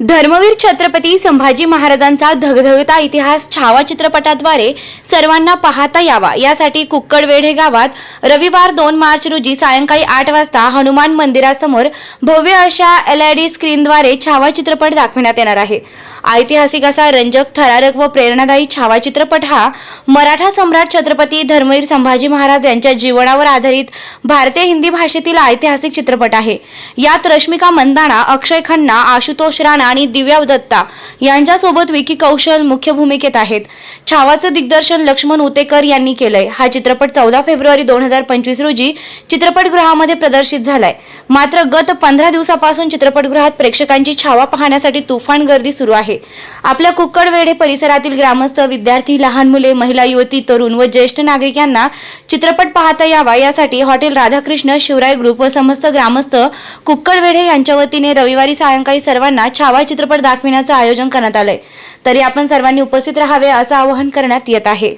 धर्मवीर छत्रपती संभाजी महाराजांचा धगधगता इतिहास छावा चित्रपटाद्वारे सर्वांना पाहता यावा यासाठी कुक्कडवेढे गावात रविवार 2 मार्च रोजी सायंकाळी 8 वाजता हनुमान मंदिरासमोर भव्य अशा LED स्क्रीनद्वारे छावा चित्रपट दाखवण्यात येणार आहे। ऐतिहासिक असा रंजक, थरारक व प्रेरणादायी छावा चित्रपट हा मराठा सम्राट छत्रपती धर्मवीर संभाजी महाराज यांच्या जीवनावर आधारित भारतीय हिंदी भाषेतील ऐतिहासिक चित्रपट आहे। यात रश्मिका मंदाना, अक्षय खन्ना, आशुतोष राणा आणि दिव्या दत्ता यांच्यासोबत विकी कौशल मुख्य भूमिकेत आहेत। छावाचं दिग्दर्शन लक्ष्मण उतेकर यांनी केलंय। हा चित्रपट 14 फेब्रुवारी 2025 रोजी चित्रपटगृहामध्ये प्रदर्शित झालाय। मात्र गत 15 दिवसापासून चित्रपटगृहात प्रेक्षकांची छावा पाहण्यासाठी तुफान गर्दी सुरू आहे। आपल्या कुक्कडवेढे परिसरातील ग्रामस्थ, विद्यार्थी, लहान मुले, महिला, युवती, तरुण व ज्येष्ठ नागरिक यांना चित्रपट पाहता यावा यासाठी हॉटेल राधाकृष्ण, शिवराय ग्रुप व समस्त ग्रामस्थ कुक्कडवेढे यांच्या वतीने रविवारी सायंकाळी सर्वांना छावा चित्रपट दाखविण्याचं आयोजन करण्यात आलंय। तरी आपण सर्वांनी उपस्थित राहावे असं आवाहन करण्यात येत आहे।